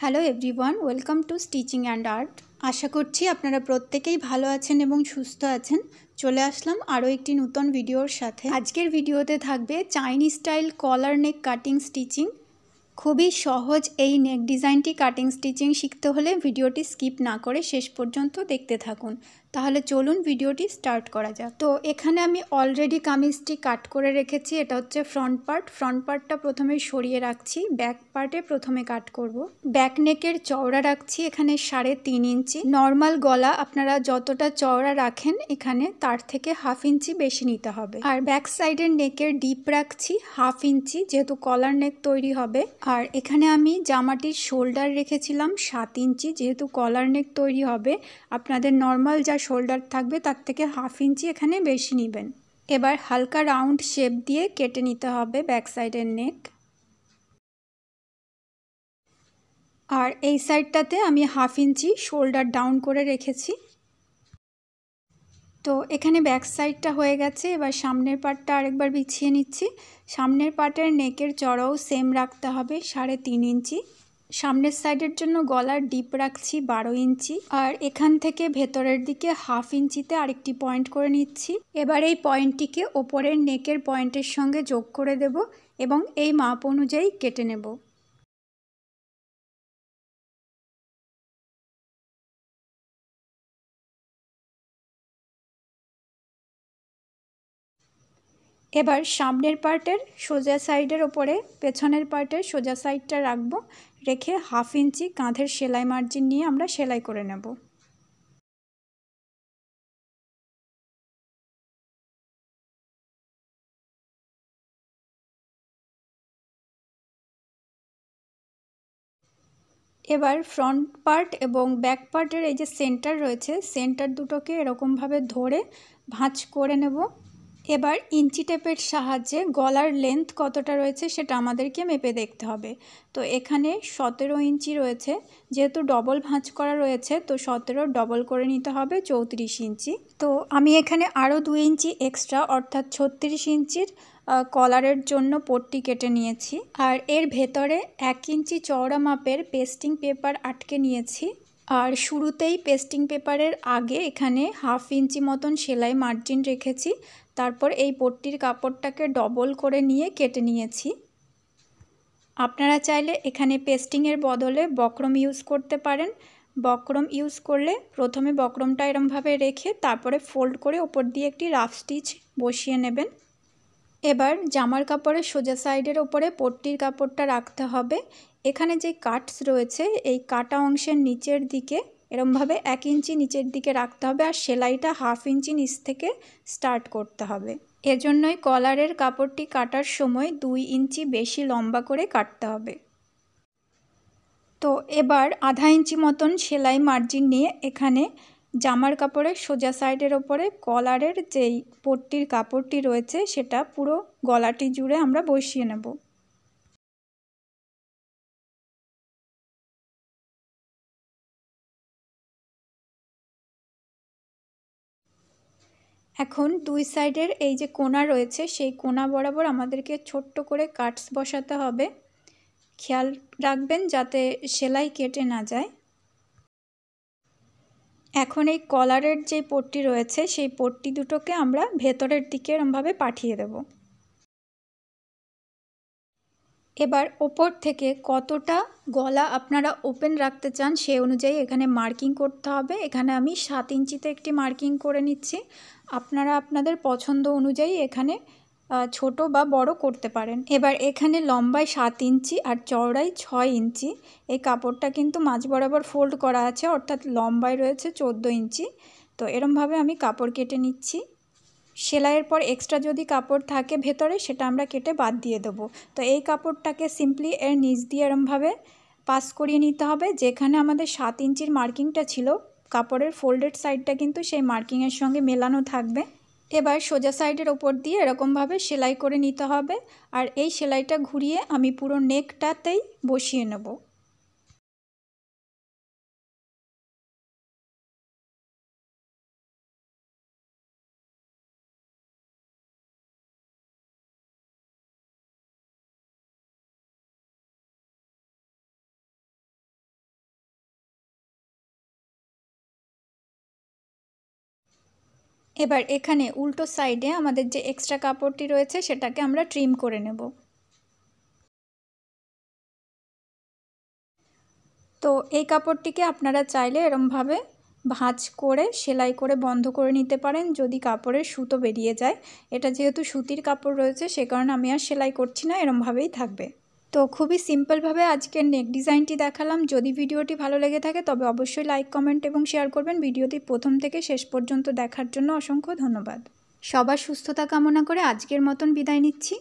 Hello everyone, welcome to stitching and art. আশা করছি আপনারা প্রত্যেকেই ভালো আছেন এবং সুস্থ আছেন। চলে আসলাম আরও একটি নতুন ভিডিওর সাথে। আজকের ভিডিওতে থাকবে চাইনিজ স্টাইল কলার নেক কাটিং স্টিচিং। খুবই সহজ এই নেক ডিজাইনটি কাটিং স্টিচিং শিখতে হলে ভিডিওটি স্কিপ না করে শেষ পর্যন্ত দেখতে থাকুন। তাহলে চলুন ভিডিওটি স্টার্ট করা যাক। তো এখানে আমি অলরেডি কামিজটি কাট করে রেখেছি। এটা হচ্ছে ফ্রন্ট পার্টটা প্রথমে সরিয়ে রাখছি, ব্যাক পার্টে প্রথমে কাট করব। ব্যাক নেকের চওড়া রাখছি এখানে 3.5 ইঞ্চি। নর্মাল গলা আপনারা যতটা চওড়া রাখেন এখানে তার থেকে 1/2 ইঞ্চি বেশি নিতে হবে। আর ব্যাক সাইডের নেকের ডিপ রাখছি 1/2 ইঞ্চি, যেহেতু কলার নেক তৈরি হবে। আর এখানে আমি জামাটির শোল্ডার রেখেছিলাম 7 ইঞ্চি, যেহেতু কলার নেক তৈরি হবে। আপনাদের নর্মাল যা শোল্ডার থাকবে তার থেকে 1/2 ইঞ্চি এখানে বেশি নেবেন। এবার হালকা রাউন্ড শেপ দিয়ে কেটে নিতে হবে ব্যাক সাইডের নেক। আর এই সাইডটাতে আমি 1/2 ইঞ্চি শোল্ডার ডাউন করে রেখেছি। তো এখানে ব্যাক সাইডটা হয়ে গেছে। এবার সামনের পার্টটা আরেকবার বিছিয়ে নিচ্ছি। সামনের পার্টের নেকের চড়াও সেম রাখতে হবে 3.5 ইঞ্চি। সামনের সাইডের জন্য গলার ডিপ রাখছি 12 ইঞ্চি। আর এখান থেকে ভেতরের দিকে 1/2 ইঞ্চিতে আরেকটি পয়েন্ট করে নিচ্ছি। এবার এই পয়েন্টটিকে ওপরের নেকের পয়েন্টের সঙ্গে যোগ করে দেব এবং এই মাপ অনুযায়ী কেটে নেব। এবার সামনের পার্টের সোজা সাইডের ওপরে পেছনের পার্টের সোজা সাইডটা রাখবো, রেখে 1/2 ইঞ্চি কাঁধের সেলাই মার্জিন নিয়ে আমরা সেলাই করে নেব। এবার ফ্রন্ট পার্ট এবং ব্যাক পার্টের এই যে সেন্টার রয়েছে, সেন্টার দুটোকে এরকমভাবে ধরে ভাঁজ করে নেব। এবার ইঞ্চি টেপের সাহায্যে গলার লেন্থ কতটা রয়েছে সেটা আমাদেরকে মেপে দেখতে হবে। তো এখানে 17 ইঞ্চি রয়েছে, যেহেতু ডবল ভাঁজ করা রয়েছে তো 17 ডবল করে নিতে হবে 34 ইঞ্চি। তো আমি এখানে আরও 2 ইঞ্চি এক্সট্রা অর্থাৎ 36 ইঞ্চির কলারের জন্য পট্টি কেটে নিয়েছি। আর এর ভেতরে 1 ইঞ্চি চওড়া মাপের পেস্টিং পেপার আটকে নিয়েছি। আর শুরুতেই পেস্টিং পেপারের আগে এখানে 1/2 ইঞ্চি মতন সেলাই মার্জিন রেখেছি। তারপর এই পট্টির কাপড়টাকে ডবল করে নিয়ে কেটে নিয়েছি। আপনারা চাইলে এখানে পেস্টিংয়ের বদলে বক্রম ইউজ করতে পারেন। বক্রম ইউজ করলে প্রথমে বক্রমটা এরমভাবে রেখে তারপরে ফোল্ড করে ওপর দিয়ে একটি রাফ স্টিচ বসিয়ে নেবেন। এবার জামার কাপড়ের সোজা সাইডের ওপরে পট্টির কাপড়টা রাখতে হবে। এখানে যে কাটস রয়েছে এই কাটা অংশের নিচের দিকে এরমভাবে 1 ইঞ্চি নিচের দিকে রাখতে হবে, আর সেলাইটা 1/2 ইঞ্চি নিচ থেকে স্টার্ট করতে হবে। এজন্যই কলারের কাপড়টি কাটার সময় 2 ইঞ্চি বেশি লম্বা করে কাটতে হবে। তো এবার 1/2 ইঞ্চি মতন সেলাই মার্জিন নিয়ে এখানে জামার কাপড়ের সোজা সাইডের ওপরে কলারের যেই পট্টির কাপড়টি রয়েছে সেটা পুরো গলাটি জুড়ে আমরা বসিয়ে নেব। এখন দুই সাইডের এই যে কোণা রয়েছে সেই কোণা বরাবর আমাদেরকে ছোট্ট করে কাটস বসাতে হবে। খেয়াল রাখবেন যাতে সেলাই কেটে না যায়। এখন এই কলারের যে পট্টি রয়েছে সেই পট্টি দুটোকে আমরা ভেতরের দিকে এরমভাবে পাঠিয়ে দেব। এবার ওপর থেকে কতটা গলা আপনারা ওপেন রাখতে চান সেই অনুযায়ী এখানে মার্কিং করতে হবে। এখানে আমি 7 ইঞ্চিতে একটি মার্কিং করে নিচ্ছি। আপনারা আপনাদের পছন্দ অনুযায়ী এখানে ছোট বা বড় করতে পারেন। এবার এখানে লম্বায় 7 ইঞ্চি আর চওড়ায় 6 ইঞ্চি। এই কাপড়টা কিন্তু মাঝ বরাবর ফোল্ড করা আছে, অর্থাৎ লম্বায় রয়েছে 14 ইঞ্চি। তো এরমভাবে আমি কাপড় কেটে নিচ্ছি। সেলাইয়ের পর এক্সট্রা যদি কাপড় থাকে ভেতরে সেটা আমরা কেটে বাদ দিয়ে দেবো। তো এই কাপড়টাকে সিম্পলি এর নিচ দিয়ে এরমভাবে পাস করিয়ে নিতে হবে। যেখানে আমাদের 7 ইঞ্চির মার্কিংটা ছিল কাপড়ের ফোল্ডেড সাইডটা কিন্তু সেই মার্কিংয়ের সঙ্গে মেলানো থাকবে। এবার সোজা সাইডের ওপর দিয়ে এরকমভাবে সেলাই করে নিতে হবে। আর এই সেলাইটা ঘুরিয়ে আমি পুরো নেকটাতেই বসিয়ে নেব। এবার এখানে উল্টো সাইডে আমাদের যে এক্সট্রা কাপড়টি রয়েছে সেটাকে আমরা ট্রিম করে নেব। তো এই কাপড়টিকে আপনারা চাইলে এরমভাবে ভাঁজ করে সেলাই করে বন্ধ করে নিতে পারেন যদি কাপড়ের সুতো বেরিয়ে যায়। এটা যেহেতু সুতির কাপড় রয়েছে সে কারণে আমি আর সেলাই করছি না, এরমভাবেই থাকবে। তো খুবই সিম্পলভাবে আজকের নেক ডিজাইনটি দেখালাম। যদি ভিডিওটি ভালো লেগে থাকে তবে অবশ্যই লাইক, কমেন্ট এবং শেয়ার করবেন। ভিডিওটি প্রথম থেকে শেষ পর্যন্ত দেখার জন্য অসংখ্য ধন্যবাদ। সবার সুস্থতা কামনা করে আজকের মতন বিদায় নিচ্ছি।